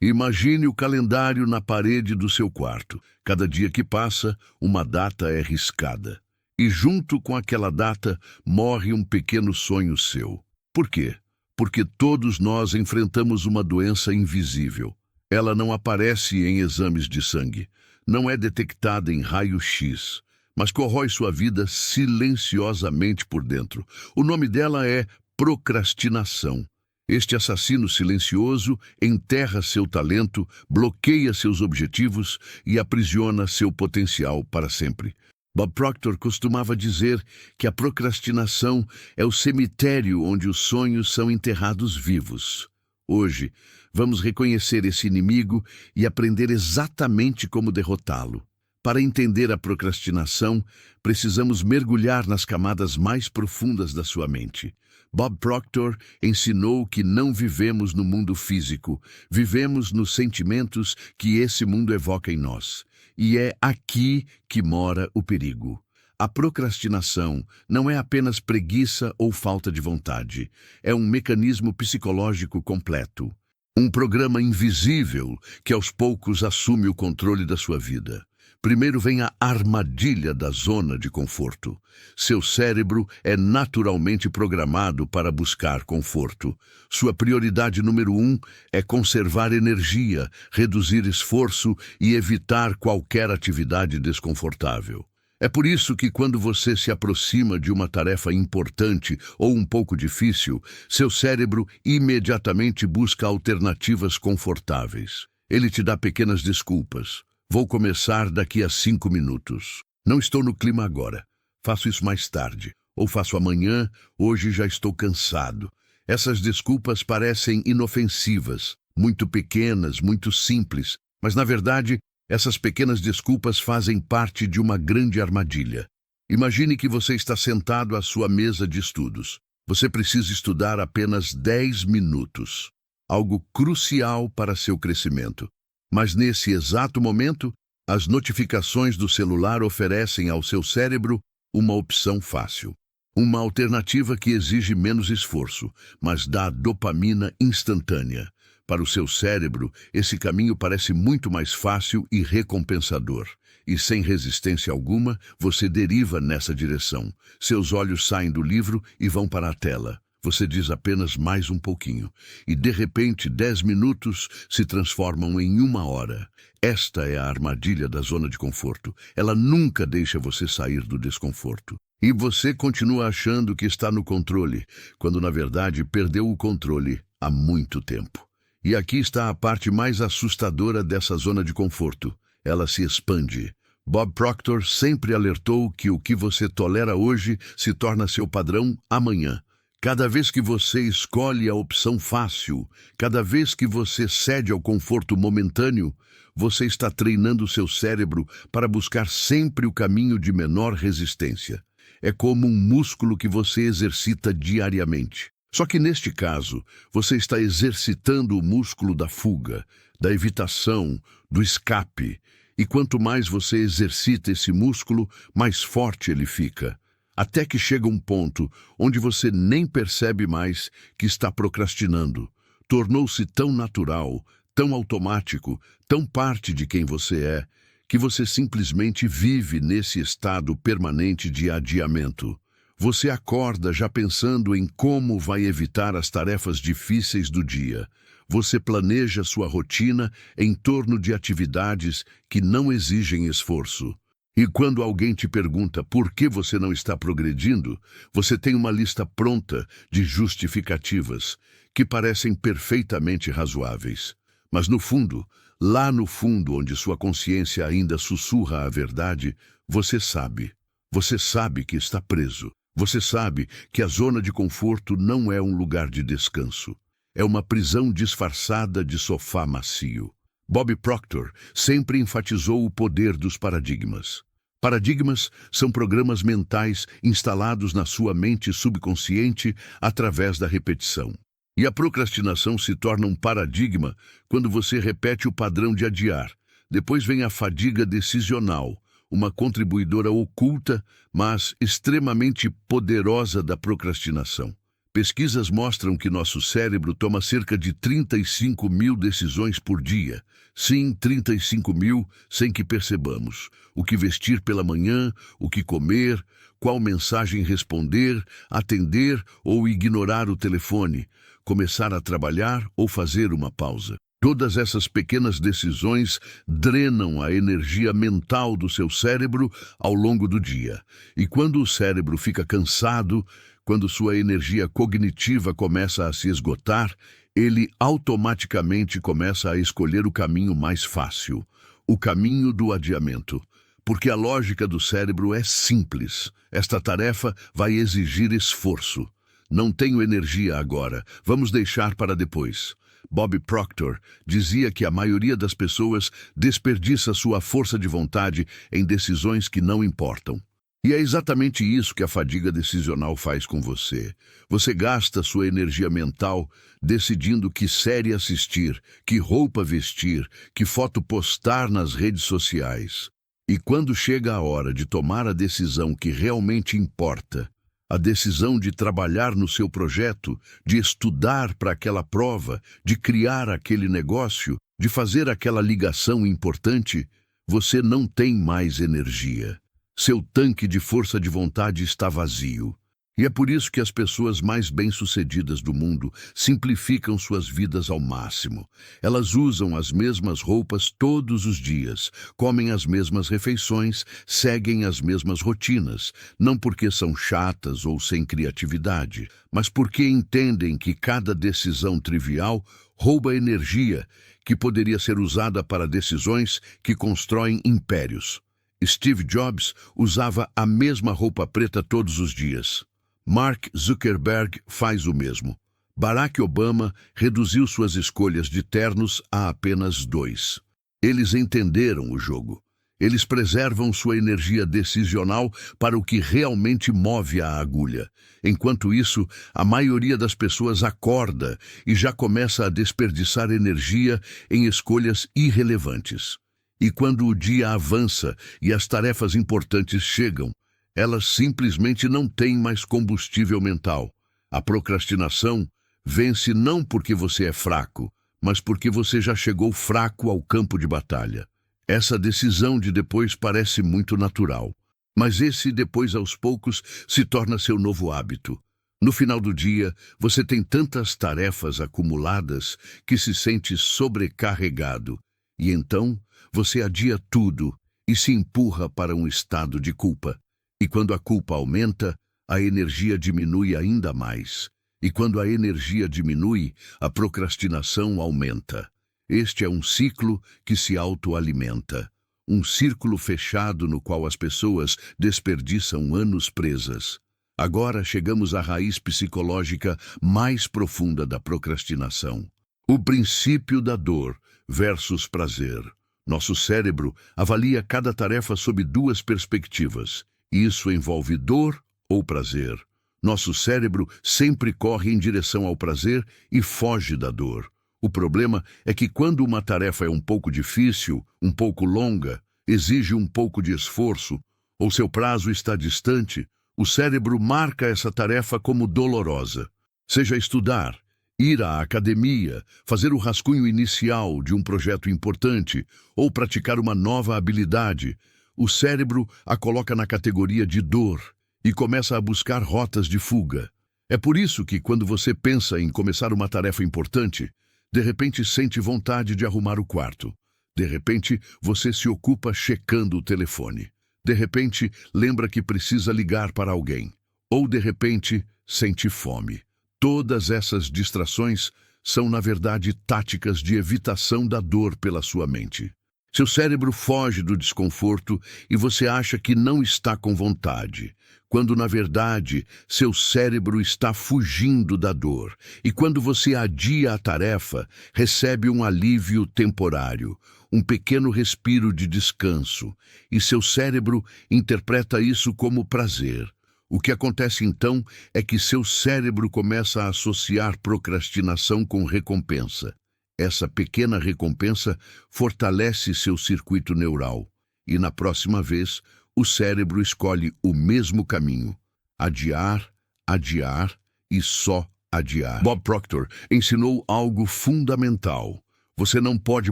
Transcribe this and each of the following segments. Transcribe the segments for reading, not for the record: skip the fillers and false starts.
Imagine o calendário na parede do seu quarto. Cada dia que passa, uma data é riscada. E junto com aquela data, morre um pequeno sonho seu. Por quê? Porque todos nós enfrentamos uma doença invisível. Ela não aparece em exames de sangue, não é detectada em raio-x, mas corrói sua vida silenciosamente por dentro. O nome dela é procrastinação. Este assassino silencioso enterra seu talento, bloqueia seus objetivos e aprisiona seu potencial para sempre. Bob Proctor costumava dizer que a procrastinação é o cemitério onde os sonhos são enterrados vivos. Hoje, vamos reconhecer esse inimigo e aprender exatamente como derrotá-lo. Para entender a procrastinação, precisamos mergulhar nas camadas mais profundas da sua mente. Bob Proctor ensinou que não vivemos no mundo físico, vivemos nos sentimentos que esse mundo evoca em nós. E é aqui que mora o perigo. A procrastinação não é apenas preguiça ou falta de vontade, é um mecanismo psicológico completo. Um programa invisível que aos poucos assume o controle da sua vida. Primeiro vem a armadilha da zona de conforto. Seu cérebro é naturalmente programado para buscar conforto. Sua prioridade número 1 é conservar energia, reduzir esforço e evitar qualquer atividade desconfortável. É por isso que quando você se aproxima de uma tarefa importante ou um pouco difícil, seu cérebro imediatamente busca alternativas confortáveis. Ele te dá pequenas desculpas. Vou começar daqui a 5 minutos. Não estou no clima agora. Faço isso mais tarde. Ou faço amanhã, hoje já estou cansado. Essas desculpas parecem inofensivas, muito pequenas, muito simples, mas na verdade, essas pequenas desculpas fazem parte de uma grande armadilha. Imagine que você está sentado à sua mesa de estudos. Você precisa estudar apenas 10 minutos. Algo crucial para seu crescimento. Mas nesse exato momento, as notificações do celular oferecem ao seu cérebro uma opção fácil. Uma alternativa que exige menos esforço, mas dá dopamina instantânea. Para o seu cérebro, esse caminho parece muito mais fácil e recompensador. E sem resistência alguma, você deriva nessa direção. Seus olhos saem do livro e vão para a tela. Você diz apenas mais um pouquinho. E de repente, 10 minutos se transformam em 1 hora. Esta é a armadilha da zona de conforto. Ela nunca deixa você sair do desconforto. E você continua achando que está no controle, quando na verdade perdeu o controle há muito tempo. E aqui está a parte mais assustadora dessa zona de conforto. Ela se expande. Bob Proctor sempre alertou que o que você tolera hoje se torna seu padrão amanhã. Cada vez que você escolhe a opção fácil, cada vez que você cede ao conforto momentâneo, você está treinando seu cérebro para buscar sempre o caminho de menor resistência. É como um músculo que você exercita diariamente. Só que neste caso, você está exercitando o músculo da fuga, da evitação, do escape. E quanto mais você exercita esse músculo, mais forte ele fica. Até que chega um ponto onde você nem percebe mais que está procrastinando. Tornou-se tão natural, tão automático, tão parte de quem você é, que você simplesmente vive nesse estado permanente de adiamento. Você acorda já pensando em como vai evitar as tarefas difíceis do dia. Você planeja sua rotina em torno de atividades que não exigem esforço. E quando alguém te pergunta por que você não está progredindo, você tem uma lista pronta de justificativas que parecem perfeitamente razoáveis. Mas no fundo, lá no fundo onde sua consciência ainda sussurra a verdade, você sabe. Você sabe que está preso. Você sabe que a zona de conforto não é um lugar de descanso. É uma prisão disfarçada de sofá macio. Bob Proctor sempre enfatizou o poder dos paradigmas. Paradigmas são programas mentais instalados na sua mente subconsciente através da repetição. E a procrastinação se torna um paradigma quando você repete o padrão de adiar. Depois vem a fadiga decisional, uma contribuidora oculta, mas extremamente poderosa da procrastinação. Pesquisas mostram que nosso cérebro toma cerca de 35 mil decisões por dia. Sim, 35 mil, sem que percebamos. O que vestir pela manhã, o que comer, qual mensagem responder, atender ou ignorar o telefone, começar a trabalhar ou fazer uma pausa. Todas essas pequenas decisões drenam a energia mental do seu cérebro ao longo do dia. E quando o cérebro fica cansado, quando sua energia cognitiva começa a se esgotar, ele automaticamente começa a escolher o caminho mais fácil, o caminho do adiamento. Porque a lógica do cérebro é simples. Esta tarefa vai exigir esforço. Não tenho energia agora, vamos deixar para depois. Bob Proctor dizia que a maioria das pessoas desperdiça sua força de vontade em decisões que não importam. E é exatamente isso que a fadiga decisional faz com você. Você gasta sua energia mental decidindo que série assistir, que roupa vestir, que foto postar nas redes sociais. E quando chega a hora de tomar a decisão que realmente importa, a decisão de trabalhar no seu projeto, de estudar para aquela prova, de criar aquele negócio, de fazer aquela ligação importante, você não tem mais energia. Seu tanque de força de vontade está vazio. E é por isso que as pessoas mais bem-sucedidas do mundo simplificam suas vidas ao máximo. Elas usam as mesmas roupas todos os dias, comem as mesmas refeições, seguem as mesmas rotinas, não porque são chatas ou sem criatividade, mas porque entendem que cada decisão trivial rouba energia que poderia ser usada para decisões que constroem impérios. Steve Jobs usava a mesma roupa preta todos os dias. Mark Zuckerberg faz o mesmo. Barack Obama reduziu suas escolhas de ternos a apenas 2. Eles entenderam o jogo. Eles preservam sua energia decisional para o que realmente move a agulha. Enquanto isso, a maioria das pessoas acorda e já começa a desperdiçar energia em escolhas irrelevantes. E quando o dia avança e as tarefas importantes chegam, elas simplesmente não têm mais combustível mental. A procrastinação vence não porque você é fraco, mas porque você já chegou fraco ao campo de batalha. Essa decisão de depois parece muito natural, mas esse depois aos poucos se torna seu novo hábito. No final do dia, você tem tantas tarefas acumuladas que se sente sobrecarregado, e então você adia tudo e se empurra para um estado de culpa. E quando a culpa aumenta, a energia diminui ainda mais. E quando a energia diminui, a procrastinação aumenta. Este é um ciclo que se autoalimenta. Um círculo fechado no qual as pessoas desperdiçam anos presas. Agora chegamos à raiz psicológica mais profunda da procrastinação. O princípio da dor versus prazer. Nosso cérebro avalia cada tarefa sob 2 perspectivas. Isso envolve dor ou prazer. Nosso cérebro sempre corre em direção ao prazer e foge da dor. O problema é que quando uma tarefa é um pouco difícil, um pouco longa, exige um pouco de esforço, ou seu prazo está distante, o cérebro marca essa tarefa como dolorosa. Seja estudar, ir à academia, fazer o rascunho inicial de um projeto importante ou praticar uma nova habilidade, o cérebro a coloca na categoria de dor e começa a buscar rotas de fuga. É por isso que, quando você pensa em começar uma tarefa importante, de repente sente vontade de arrumar o quarto. De repente, você se ocupa checando o telefone. De repente, lembra que precisa ligar para alguém. Ou, de repente, sente fome. Todas essas distrações são, na verdade, táticas de evitação da dor pela sua mente. Seu cérebro foge do desconforto e você acha que não está com vontade, quando, na verdade, seu cérebro está fugindo da dor. E quando você adia a tarefa, recebe um alívio temporário, um pequeno respiro de descanso, e seu cérebro interpreta isso como prazer. O que acontece então é que seu cérebro começa a associar procrastinação com recompensa. Essa pequena recompensa fortalece seu circuito neural e, na próxima vez, o cérebro escolhe o mesmo caminho. Adiar, adiar e só adiar. Bob Proctor ensinou algo fundamental. Você não pode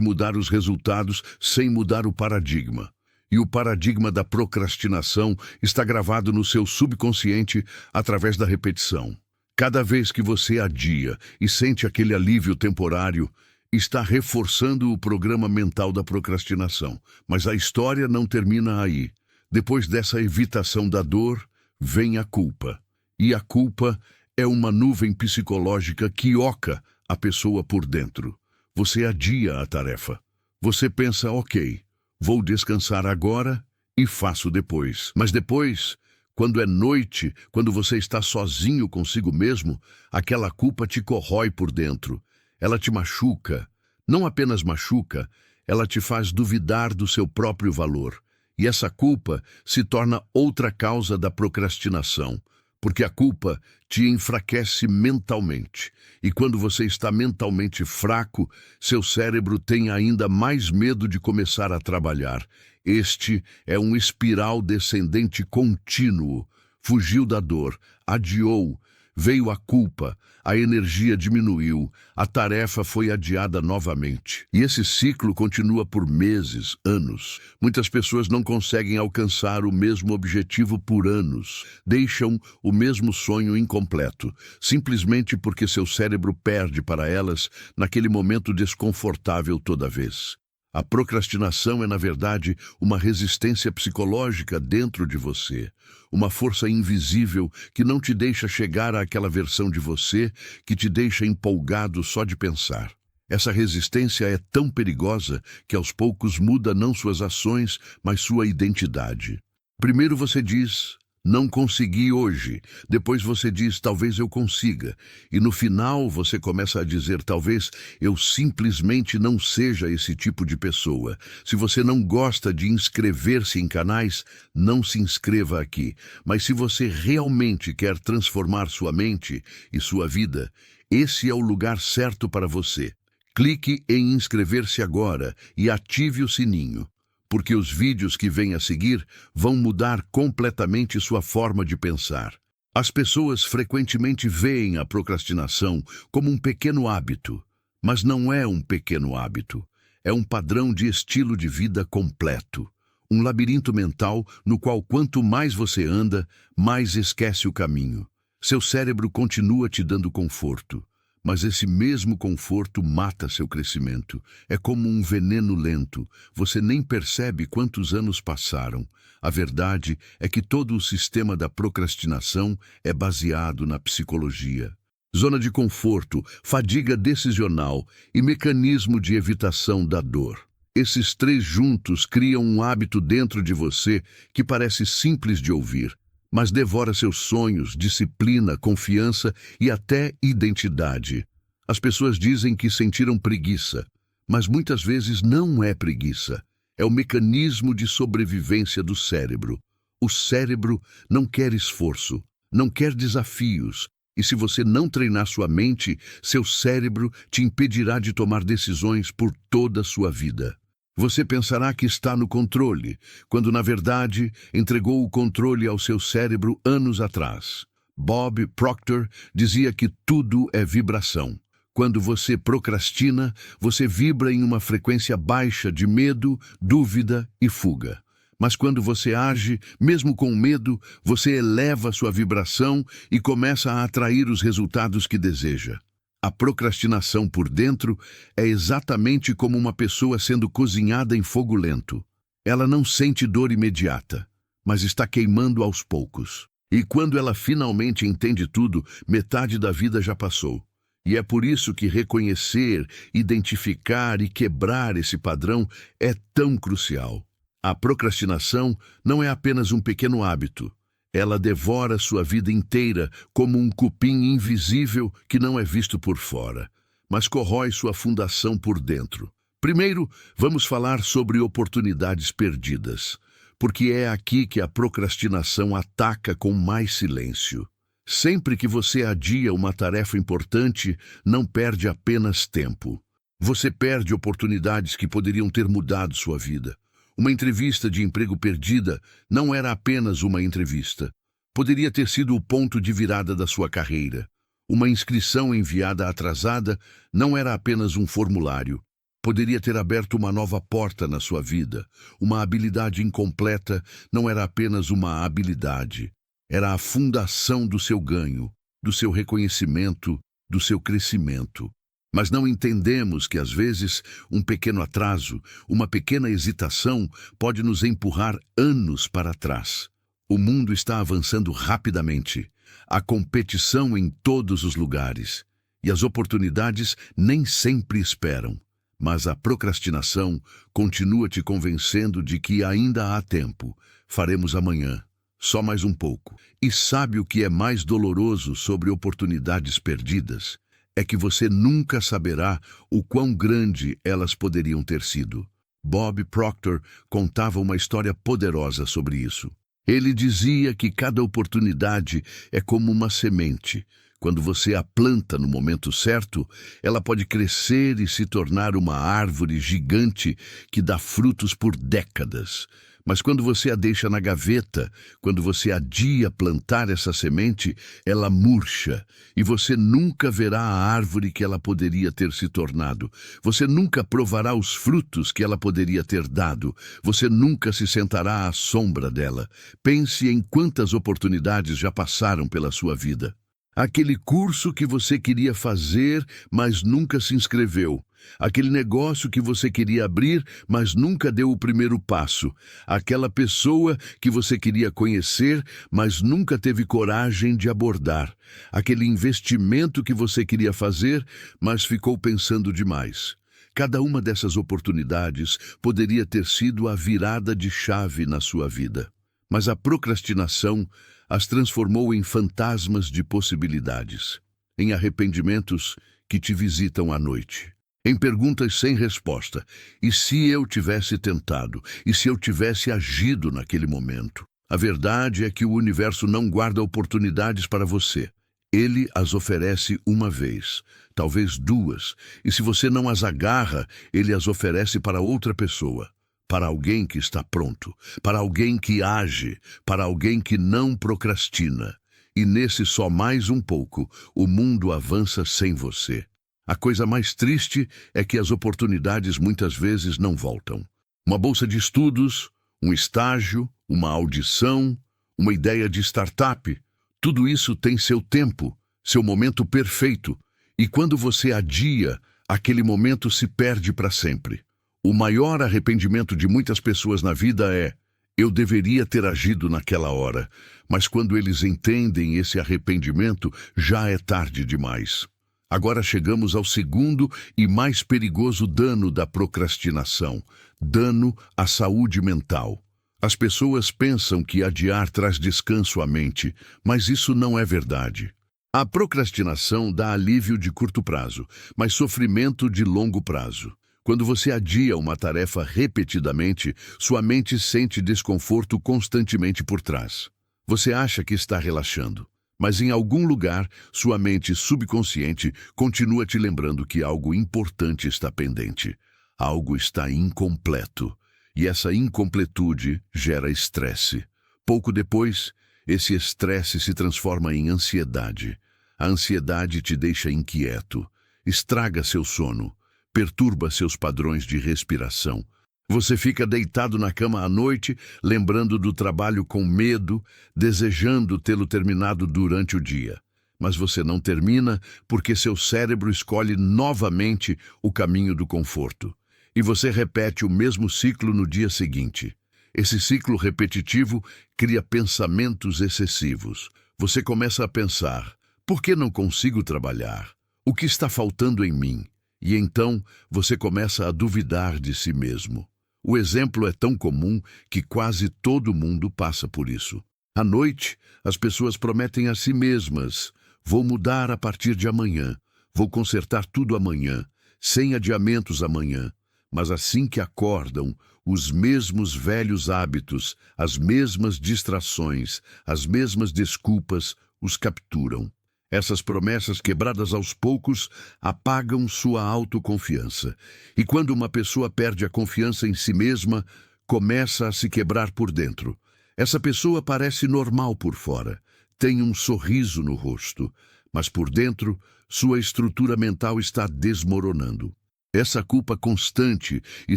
mudar os resultados sem mudar o paradigma. E o paradigma da procrastinação está gravado no seu subconsciente através da repetição. Cada vez que você adia e sente aquele alívio temporário, está reforçando o programa mental da procrastinação. Mas a história não termina aí. Depois dessa evitação da dor, vem a culpa. E a culpa é uma nuvem psicológica que oca a pessoa por dentro. Você adia a tarefa. Você pensa, ok, vou descansar agora e faço depois. Mas depois, quando é noite, quando você está sozinho consigo mesmo, aquela culpa te corrói por dentro. Ela te machuca. Não apenas machuca, ela te faz duvidar do seu próprio valor. E essa culpa se torna outra causa da procrastinação, porque a culpa te enfraquece mentalmente. E quando você está mentalmente fraco, seu cérebro tem ainda mais medo de começar a trabalhar. Este é um espiral descendente contínuo. Fugiu da dor, adiou, veio a culpa, a energia diminuiu, a tarefa foi adiada novamente. E esse ciclo continua por meses, anos. Muitas pessoas não conseguem alcançar o mesmo objetivo por anos. Deixam o mesmo sonho incompleto, simplesmente porque seu cérebro perde para elas naquele momento desconfortável toda vez. A procrastinação é, na verdade, uma resistência psicológica dentro de você, uma força invisível que não te deixa chegar àquela versão de você que te deixa empolgado só de pensar. Essa resistência é tão perigosa que aos poucos muda não suas ações, mas sua identidade. Primeiro você diz, não consegui hoje. Depois você diz, talvez eu consiga. E no final você começa a dizer, talvez eu simplesmente não seja esse tipo de pessoa. Se você não gosta de inscrever-se em canais, não se inscreva aqui. Mas se você realmente quer transformar sua mente e sua vida, esse é o lugar certo para você. Clique em inscrever-se agora e ative o sininho, porque os vídeos que vêm a seguir vão mudar completamente sua forma de pensar. As pessoas frequentemente veem a procrastinação como um pequeno hábito, mas não é um pequeno hábito. É um padrão de estilo de vida completo. Um labirinto mental no qual quanto mais você anda, mais esquece o caminho. Seu cérebro continua te dando conforto, mas esse mesmo conforto mata seu crescimento. É como um veneno lento. Você nem percebe quantos anos passaram. A verdade é que todo o sistema da procrastinação é baseado na psicologia. Zona de conforto, fadiga decisional e mecanismo de evitação da dor. Esses três juntos criam um hábito dentro de você que parece simples de ouvir, mas devora seus sonhos, disciplina, confiança e até identidade. As pessoas dizem que sentiram preguiça, mas muitas vezes não é preguiça. É o mecanismo de sobrevivência do cérebro. O cérebro não quer esforço, não quer desafios, e se você não treinar sua mente, seu cérebro te impedirá de tomar decisões por toda a sua vida. Você pensará que está no controle, quando na verdade entregou o controle ao seu cérebro anos atrás. Bob Proctor dizia que tudo é vibração. Quando você procrastina, você vibra em uma frequência baixa de medo, dúvida e fuga. Mas quando você age, mesmo com medo, você eleva sua vibração e começa a atrair os resultados que deseja. A procrastinação por dentro é exatamente como uma pessoa sendo cozinhada em fogo lento. Ela não sente dor imediata, mas está queimando aos poucos. E quando ela finalmente entende tudo, metade da vida já passou. E é por isso que reconhecer, identificar e quebrar esse padrão é tão crucial. A procrastinação não é apenas um pequeno hábito. Ela devora sua vida inteira como um cupim invisível que não é visto por fora, mas corrói sua fundação por dentro. Primeiro, vamos falar sobre oportunidades perdidas, porque é aqui que a procrastinação ataca com mais silêncio. Sempre que você adia uma tarefa importante, não perde apenas tempo. Você perde oportunidades que poderiam ter mudado sua vida. Uma entrevista de emprego perdida não era apenas uma entrevista. Poderia ter sido o ponto de virada da sua carreira. Uma inscrição enviada atrasada não era apenas um formulário. Poderia ter aberto uma nova porta na sua vida. Uma habilidade incompleta não era apenas uma habilidade. Era a fundação do seu ganho, do seu reconhecimento, do seu crescimento. Mas não entendemos que, às vezes, um pequeno atraso, uma pequena hesitação pode nos empurrar anos para trás. O mundo está avançando rapidamente. Há competição em todos os lugares. E as oportunidades nem sempre esperam. Mas a procrastinação continua te convencendo de que ainda há tempo. Faremos amanhã. Só mais um pouco. E sabe o que é mais doloroso sobre oportunidades perdidas? É que você nunca saberá o quão grande elas poderiam ter sido. Bob Proctor contava uma história poderosa sobre isso. Ele dizia que cada oportunidade é como uma semente. Quando você a planta no momento certo, ela pode crescer e se tornar uma árvore gigante que dá frutos por décadas. Mas quando você a deixa na gaveta, quando você adia plantar essa semente, ela murcha e você nunca verá a árvore que ela poderia ter se tornado. Você nunca provará os frutos que ela poderia ter dado. Você nunca se sentará à sombra dela. Pense em quantas oportunidades já passaram pela sua vida. Aquele curso que você queria fazer, mas nunca se inscreveu. Aquele negócio que você queria abrir, mas nunca deu o primeiro passo. Aquela pessoa que você queria conhecer, mas nunca teve coragem de abordar. Aquele investimento que você queria fazer, mas ficou pensando demais. Cada uma dessas oportunidades poderia ter sido a virada de chave na sua vida. Mas a procrastinação as transformou em fantasmas de possibilidades, em arrependimentos que te visitam à noite, em perguntas sem resposta. E se eu tivesse tentado? E se eu tivesse agido naquele momento? A verdade é que o universo não guarda oportunidades para você. Ele as oferece uma vez, talvez duas, e se você não as agarra, ele as oferece para outra pessoa. Para alguém que está pronto, para alguém que age, para alguém que não procrastina. E nesse só mais um pouco, o mundo avança sem você. A coisa mais triste é que as oportunidades muitas vezes não voltam. Uma bolsa de estudos, um estágio, uma audição, uma ideia de startup, tudo isso tem seu tempo, seu momento perfeito. E quando você adia, aquele momento se perde para sempre. O maior arrependimento de muitas pessoas na vida é: eu deveria ter agido naquela hora. Mas quando eles entendem esse arrependimento, já é tarde demais. Agora chegamos ao segundo e mais perigoso dano da procrastinação: dano à saúde mental. As pessoas pensam que adiar traz descanso à mente, mas isso não é verdade. A procrastinação dá alívio de curto prazo, mas sofrimento de longo prazo. Quando você adia uma tarefa repetidamente, sua mente sente desconforto constantemente por trás. Você acha que está relaxando, mas em algum lugar, sua mente subconsciente continua te lembrando que algo importante está pendente. Algo está incompleto. E essa incompletude gera estresse. Pouco depois, esse estresse se transforma em ansiedade. A ansiedade te deixa inquieto, estraga seu sono, perturba seus padrões de respiração. Você fica deitado na cama à noite, lembrando do trabalho com medo, desejando tê-lo terminado durante o dia. Mas você não termina porque seu cérebro escolhe novamente o caminho do conforto. E você repete o mesmo ciclo no dia seguinte. Esse ciclo repetitivo cria pensamentos excessivos. Você começa a pensar: por que não consigo trabalhar? O que está faltando em mim? E então você começa a duvidar de si mesmo. O exemplo é tão comum que quase todo mundo passa por isso. À noite, as pessoas prometem a si mesmas: vou mudar a partir de amanhã, vou consertar tudo amanhã, sem adiamentos amanhã. Mas assim que acordam, os mesmos velhos hábitos, as mesmas distrações, as mesmas desculpas os capturam. Essas promessas quebradas aos poucos apagam sua autoconfiança. E quando uma pessoa perde a confiança em si mesma, começa a se quebrar por dentro. Essa pessoa parece normal por fora, tem um sorriso no rosto, mas por dentro, sua estrutura mental está desmoronando. Essa culpa constante e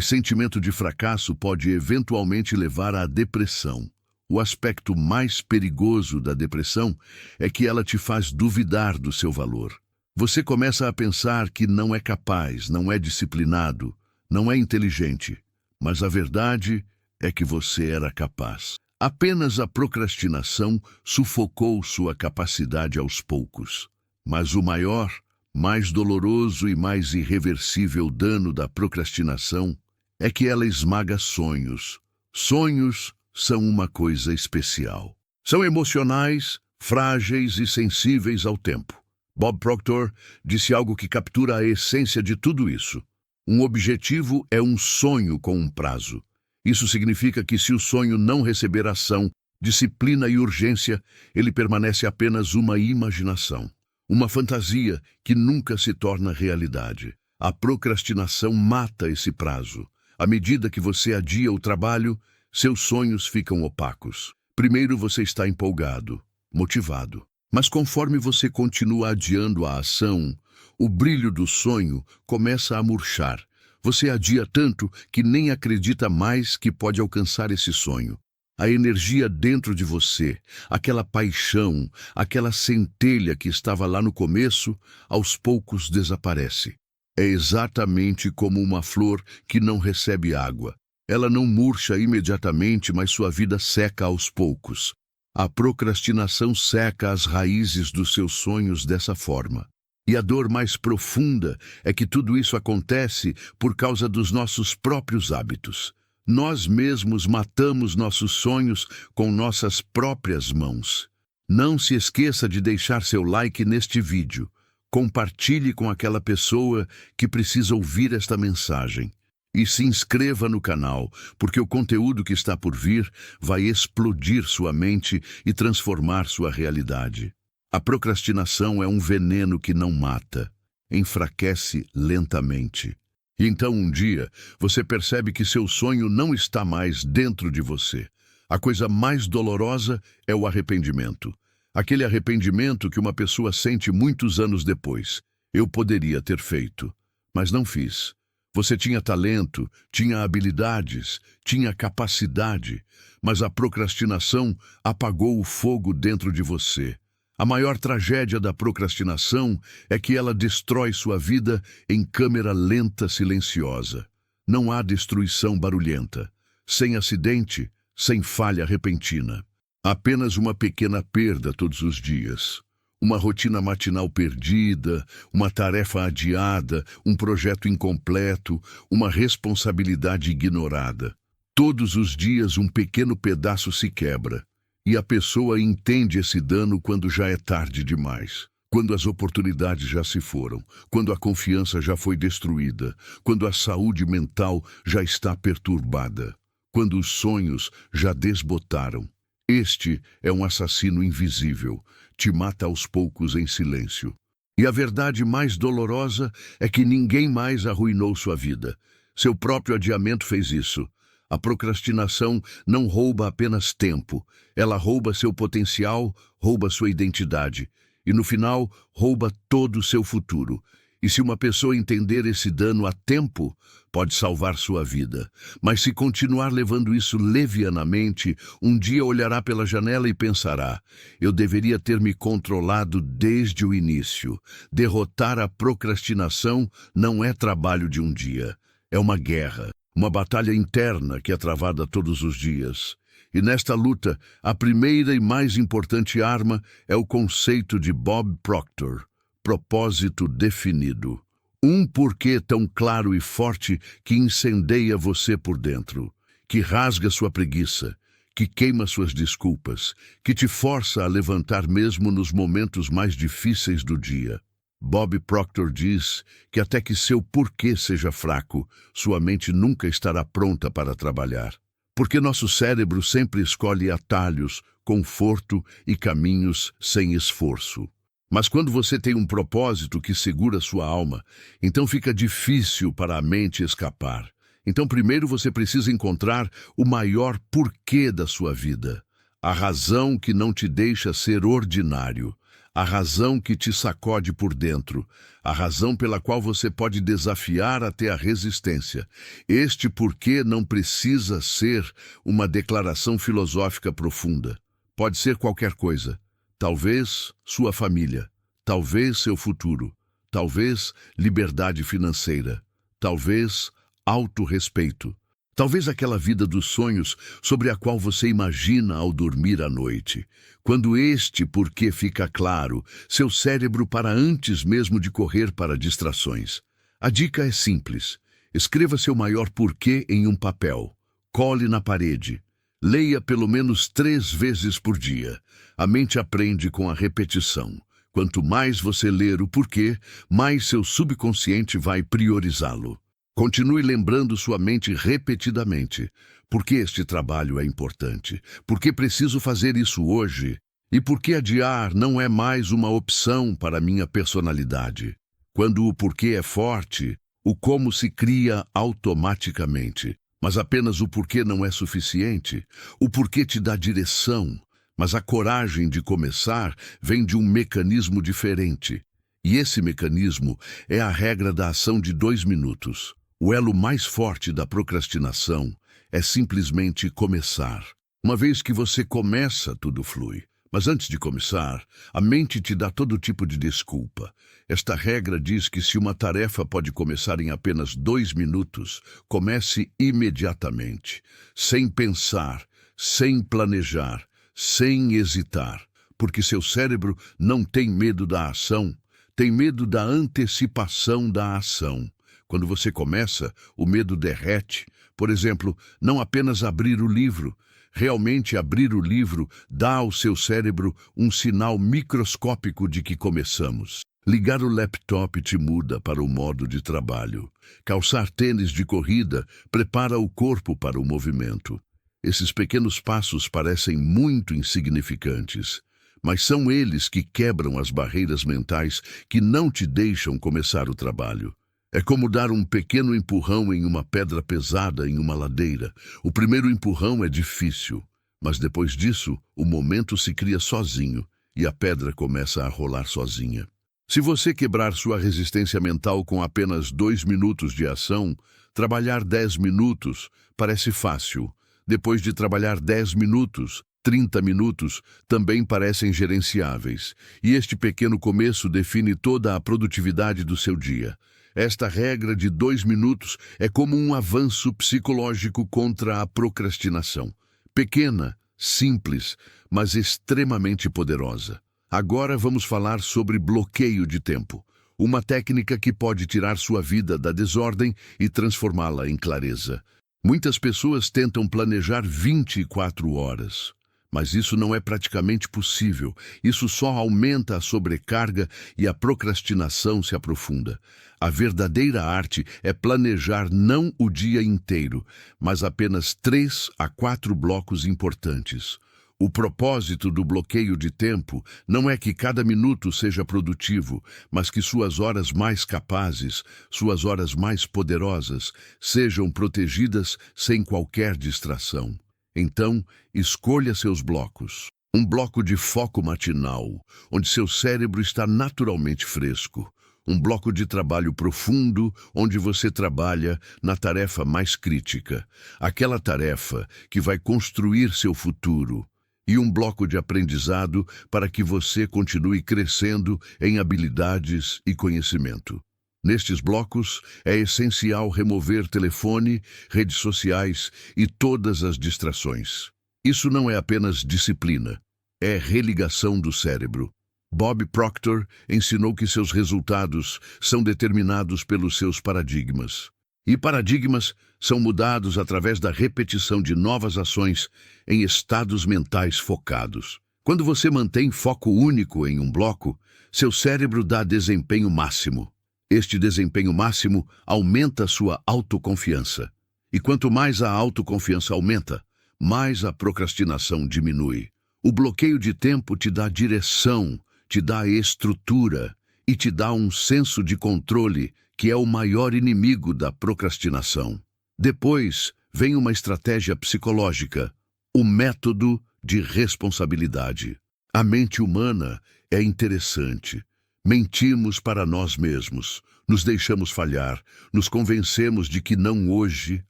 sentimento de fracasso pode eventualmente levar à depressão. O aspecto mais perigoso da depressão é que ela te faz duvidar do seu valor. Você começa a pensar que não é capaz, não é disciplinado, não é inteligente, mas a verdade é que você era capaz. Apenas a procrastinação sufocou sua capacidade aos poucos. Mas o maior, mais doloroso e mais irreversível dano da procrastinação é que ela esmaga sonhos. Sonhos são uma coisa especial. São emocionais, frágeis e sensíveis ao tempo. Bob Proctor disse algo que captura a essência de tudo isso. Um objetivo é um sonho com um prazo. Isso significa que se o sonho não receber ação, disciplina e urgência, ele permanece apenas uma imaginação. Uma fantasia que nunca se torna realidade. A procrastinação mata esse prazo. À medida que você adia o trabalho, seus sonhos ficam opacos. Primeiro você está empolgado, motivado. Mas conforme você continua adiando a ação, o brilho do sonho começa a murchar. Você adia tanto que nem acredita mais que pode alcançar esse sonho. A energia dentro de você, aquela paixão, aquela centelha que estava lá no começo, aos poucos desaparece. É exatamente como uma flor que não recebe água. Ela não murcha imediatamente, mas sua vida seca aos poucos. A procrastinação seca as raízes dos seus sonhos dessa forma. E a dor mais profunda é que tudo isso acontece por causa dos nossos próprios hábitos. Nós mesmos matamos nossos sonhos com nossas próprias mãos. Não se esqueça de deixar seu like neste vídeo. Compartilhe com aquela pessoa que precisa ouvir esta mensagem. E se inscreva no canal, porque o conteúdo que está por vir vai explodir sua mente e transformar sua realidade. A procrastinação é um veneno que não mata, enfraquece lentamente. E então um dia, você percebe que seu sonho não está mais dentro de você. A coisa mais dolorosa é o arrependimento. Aquele arrependimento que uma pessoa sente muitos anos depois. Eu poderia ter feito, mas não fiz. Você tinha talento, tinha habilidades, tinha capacidade, mas a procrastinação apagou o fogo dentro de você. A maior tragédia da procrastinação é que ela destrói sua vida em câmera lenta silenciosa. Não há destruição barulhenta, sem acidente, sem falha repentina. Apenas uma pequena perda todos os dias. Uma rotina matinal perdida, uma tarefa adiada, um projeto incompleto, uma responsabilidade ignorada. Todos os dias um pequeno pedaço se quebra. E a pessoa entende esse dano quando já é tarde demais. Quando as oportunidades já se foram, quando a confiança já foi destruída, quando a saúde mental já está perturbada, quando os sonhos já desbotaram. Este é um assassino invisível, te mata aos poucos em silêncio. E a verdade mais dolorosa é que ninguém mais arruinou sua vida. Seu próprio adiamento fez isso. A procrastinação não rouba apenas tempo, ela rouba seu potencial, rouba sua identidade. E no final, rouba todo o seu futuro. E se uma pessoa entender esse dano a tempo, pode salvar sua vida. Mas se continuar levando isso levianamente, um dia olhará pela janela e pensará: eu deveria ter me controlado desde o início. Derrotar a procrastinação não é trabalho de um dia. É uma guerra, uma batalha interna que é travada todos os dias. E nesta luta, a primeira e mais importante arma é o conceito de Bob Proctor: propósito definido. Um porquê tão claro e forte que incendeia você por dentro, que rasga sua preguiça, que queima suas desculpas, que te força a levantar mesmo nos momentos mais difíceis do dia. Bob Proctor diz que até que seu porquê seja fraco, sua mente nunca estará pronta para trabalhar. Porque nosso cérebro sempre escolhe atalhos, conforto e caminhos sem esforço. Mas quando você tem um propósito que segura sua alma, então fica difícil para a mente escapar. Então primeiro você precisa encontrar o maior porquê da sua vida. A razão que não te deixa ser ordinário, a razão que te sacode por dentro, a razão pela qual você pode desafiar até a resistência. Este porquê não precisa ser uma declaração filosófica profunda. Pode ser qualquer coisa. Talvez sua família, talvez seu futuro, talvez liberdade financeira, talvez autorrespeito. Talvez aquela vida dos sonhos sobre a qual você imagina ao dormir à noite. Quando este porquê fica claro, seu cérebro para antes mesmo de correr para distrações. A dica é simples. Escreva seu maior porquê em um papel. Cole na parede. Leia pelo menos 3 vezes por dia. A mente aprende com a repetição. Quanto mais você ler o porquê, mais seu subconsciente vai priorizá-lo. Continue lembrando sua mente repetidamente. Por que este trabalho é importante? Por que preciso fazer isso hoje? E por que adiar não é mais uma opção para minha personalidade? Quando o porquê é forte, o como se cria automaticamente. Mas apenas o porquê não é suficiente. O porquê te dá direção, mas a coragem de começar vem de um mecanismo diferente. E esse mecanismo é a regra da ação de 2 minutos. O elo mais forte da procrastinação é simplesmente começar. Uma vez que você começa, tudo flui. Mas antes de começar, a mente te dá todo tipo de desculpa. Esta regra diz que se uma tarefa pode começar em apenas 2 minutos, comece imediatamente, sem pensar, sem planejar, sem hesitar, porque seu cérebro não tem medo da ação, tem medo da antecipação da ação. Quando você começa, o medo derrete. Por exemplo, não apenas abrir o livro. Realmente abrir o livro dá ao seu cérebro um sinal microscópico de que começamos. Ligar o laptop te muda para o modo de trabalho. Calçar tênis de corrida prepara o corpo para o movimento. Esses pequenos passos parecem muito insignificantes, mas são eles que quebram as barreiras mentais que não te deixam começar o trabalho. É como dar um pequeno empurrão em uma pedra pesada em uma ladeira. O primeiro empurrão é difícil, mas depois disso, o momento se cria sozinho e a pedra começa a rolar sozinha. Se você quebrar sua resistência mental com apenas 2 minutos de ação, trabalhar 10 minutos parece fácil. Depois de trabalhar 10 minutos, 30 minutos também parecem gerenciáveis. E este pequeno começo define toda a produtividade do seu dia. Esta regra de 2 minutos é como um avanço psicológico contra a procrastinação. Pequena, simples, mas extremamente poderosa. Agora vamos falar sobre bloqueio de tempo. Uma técnica que pode tirar sua vida da desordem e transformá-la em clareza. Muitas pessoas tentam planejar 24 horas. Mas isso não é praticamente possível. Isso só aumenta a sobrecarga e a procrastinação se aprofunda. A verdadeira arte é planejar não o dia inteiro, mas apenas 3 a 4 blocos importantes. O propósito do bloqueio de tempo não é que cada minuto seja produtivo, mas que suas horas mais capazes, suas horas mais poderosas, sejam protegidas sem qualquer distração. Então, escolha seus blocos. Um bloco de foco matinal, onde seu cérebro está naturalmente fresco. Um bloco de trabalho profundo, onde você trabalha na tarefa mais crítica. Aquela tarefa que vai construir seu futuro. E um bloco de aprendizado para que você continue crescendo em habilidades e conhecimento. Nestes blocos, é essencial remover telefone, redes sociais e todas as distrações. Isso não é apenas disciplina, é religação do cérebro. Bob Proctor ensinou que seus resultados são determinados pelos seus paradigmas. E paradigmas são mudados através da repetição de novas ações em estados mentais focados. Quando você mantém foco único em um bloco, seu cérebro dá desempenho máximo. Este desempenho máximo aumenta sua autoconfiança. E quanto mais a autoconfiança aumenta, mais a procrastinação diminui. O bloqueio de tempo te dá direção, te dá estrutura e te dá um senso de controle que é o maior inimigo da procrastinação. Depois vem uma estratégia psicológica, o método de responsabilidade. A mente humana é interessante. Mentimos para nós mesmos, nos deixamos falhar, nos convencemos de que não hoje,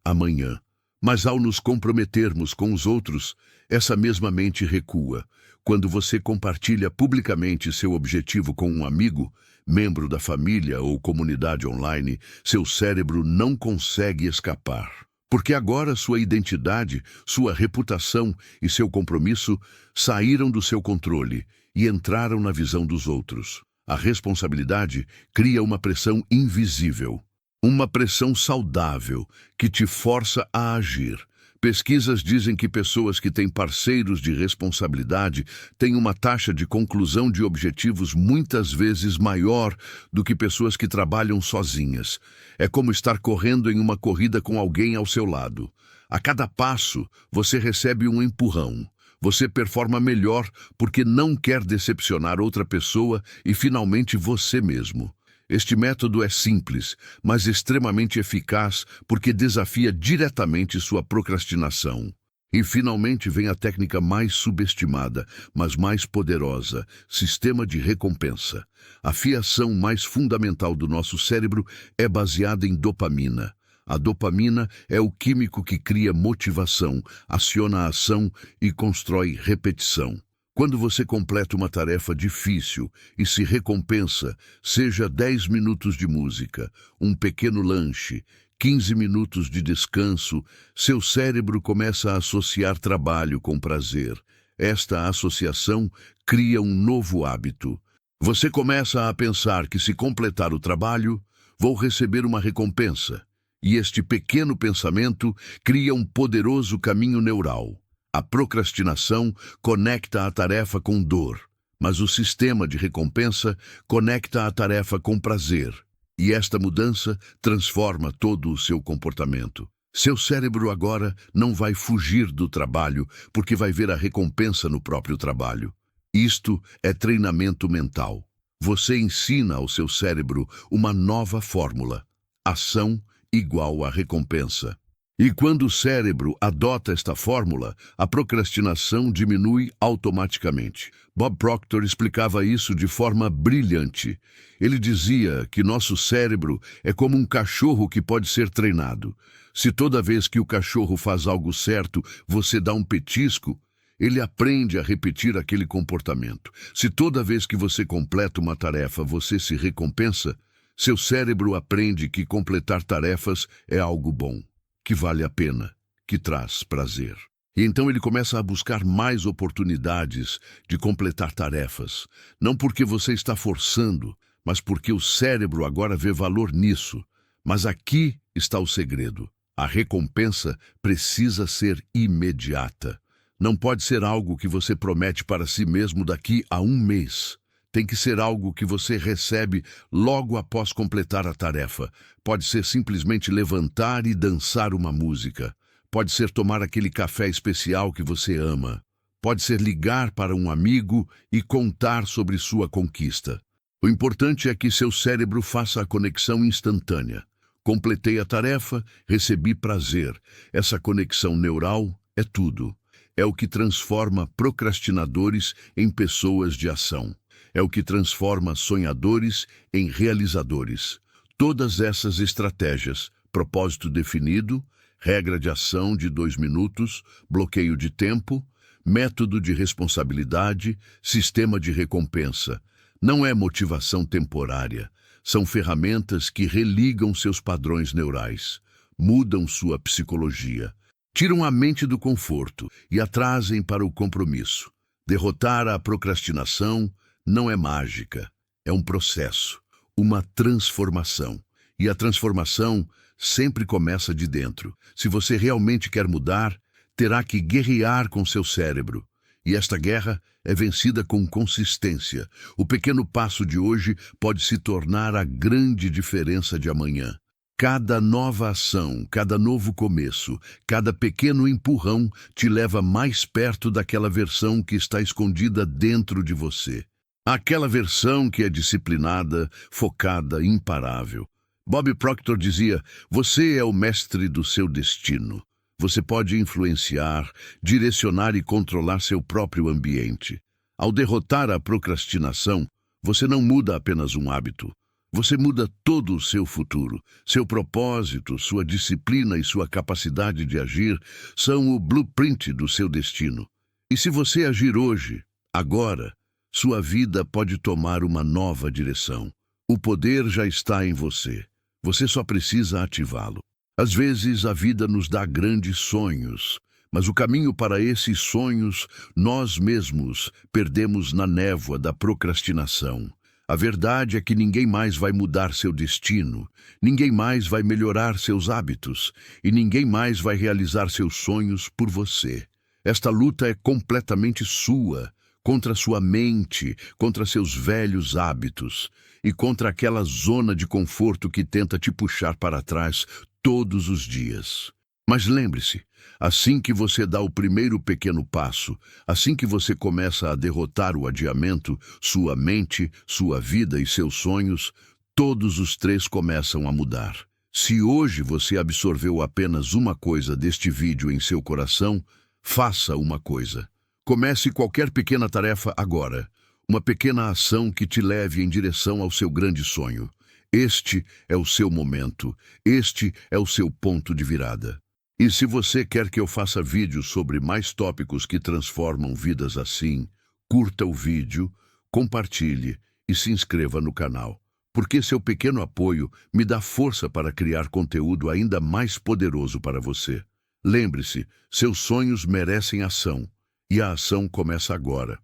amanhã. Mas ao nos comprometermos com os outros, essa mesma mente recua. Quando você compartilha publicamente seu objetivo com um amigo, membro da família ou comunidade online, seu cérebro não consegue escapar. Porque agora sua identidade, sua reputação e seu compromisso saíram do seu controle e entraram na visão dos outros. A responsabilidade cria uma pressão invisível, uma pressão saudável que te força a agir. Pesquisas dizem que pessoas que têm parceiros de responsabilidade têm uma taxa de conclusão de objetivos muitas vezes maior do que pessoas que trabalham sozinhas. É como estar correndo em uma corrida com alguém ao seu lado. A cada passo, você recebe um empurrão. Você performa melhor porque não quer decepcionar outra pessoa e, finalmente, você mesmo. Este método é simples, mas extremamente eficaz porque desafia diretamente sua procrastinação. E finalmente vem a técnica mais subestimada, mas mais poderosa, sistema de recompensa. A fiação mais fundamental do nosso cérebro é baseada em dopamina. A dopamina é o químico que cria motivação, aciona a ação e constrói repetição. Quando você completa uma tarefa difícil e se recompensa, seja 10 minutos de música, um pequeno lanche, 15 minutos de descanso, seu cérebro começa a associar trabalho com prazer. Esta associação cria um novo hábito. Você começa a pensar que se completar o trabalho, vou receber uma recompensa. E este pequeno pensamento cria um poderoso caminho neural. A procrastinação conecta a tarefa com dor, mas o sistema de recompensa conecta a tarefa com prazer. E esta mudança transforma todo o seu comportamento. Seu cérebro agora não vai fugir do trabalho porque vai ver a recompensa no próprio trabalho. Isto é treinamento mental. Você ensina ao seu cérebro uma nova fórmula: ação igual a recompensa. E quando o cérebro adota esta fórmula, a procrastinação diminui automaticamente. Bob Proctor explicava isso de forma brilhante. Ele dizia que nosso cérebro é como um cachorro que pode ser treinado. Se toda vez que o cachorro faz algo certo, você dá um petisco, ele aprende a repetir aquele comportamento. Se toda vez que você completa uma tarefa, você se recompensa, seu cérebro aprende que completar tarefas é algo bom, que vale a pena, que traz prazer. E então ele começa a buscar mais oportunidades de completar tarefas, não porque você está forçando, mas porque o cérebro agora vê valor nisso. Mas aqui está o segredo. A recompensa precisa ser imediata. Não pode ser algo que você promete para si mesmo daqui a um mês. Tem que ser algo que você recebe logo após completar a tarefa. Pode ser simplesmente levantar e dançar uma música. Pode ser tomar aquele café especial que você ama. Pode ser ligar para um amigo e contar sobre sua conquista. O importante é que seu cérebro faça a conexão instantânea. Completei a tarefa, recebi prazer. Essa conexão neural é tudo. É o que transforma procrastinadores em pessoas de ação. É o que transforma sonhadores em realizadores. Todas essas estratégias, propósito definido, regra de ação de 2 minutos, bloqueio de tempo, método de responsabilidade, sistema de recompensa. Não é motivação temporária. São ferramentas que religam seus padrões neurais, mudam sua psicologia, tiram a mente do conforto e a trazem para o compromisso. Derrotar a procrastinação não é mágica, é um processo, uma transformação. E a transformação sempre começa de dentro. Se você realmente quer mudar, terá que guerrear com seu cérebro. E esta guerra é vencida com consistência. O pequeno passo de hoje pode se tornar a grande diferença de amanhã. Cada nova ação, cada novo começo, cada pequeno empurrão te leva mais perto daquela versão que está escondida dentro de você. Aquela versão que é disciplinada, focada, imparável. Bob Proctor dizia: você é o mestre do seu destino. Você pode influenciar, direcionar e controlar seu próprio ambiente. Ao derrotar a procrastinação, você não muda apenas um hábito. Você muda todo o seu futuro. Seu propósito, sua disciplina e sua capacidade de agir são o blueprint do seu destino. E se você agir hoje, agora, sua vida pode tomar uma nova direção. O poder já está em você. Você só precisa ativá-lo. Às vezes a vida nos dá grandes sonhos, mas o caminho para esses sonhos nós mesmos perdemos na névoa da procrastinação. A verdade é que ninguém mais vai mudar seu destino, ninguém mais vai melhorar seus hábitos e ninguém mais vai realizar seus sonhos por você. Esta luta é completamente sua, contra sua mente, contra seus velhos hábitos e contra aquela zona de conforto que tenta te puxar para trás todos os dias. Mas lembre-se, assim que você dá o primeiro pequeno passo, assim que você começa a derrotar o adiamento, sua mente, sua vida e seus sonhos, todos os três começam a mudar. Se hoje você absorveu apenas uma coisa deste vídeo em seu coração, faça uma coisa. Comece qualquer pequena tarefa agora, uma pequena ação que te leve em direção ao seu grande sonho. Este é o seu momento, este é o seu ponto de virada. E se você quer que eu faça vídeos sobre mais tópicos que transformam vidas assim, curta o vídeo, compartilhe e se inscreva no canal, porque seu pequeno apoio me dá força para criar conteúdo ainda mais poderoso para você. Lembre-se, seus sonhos merecem ação, e a ação começa agora.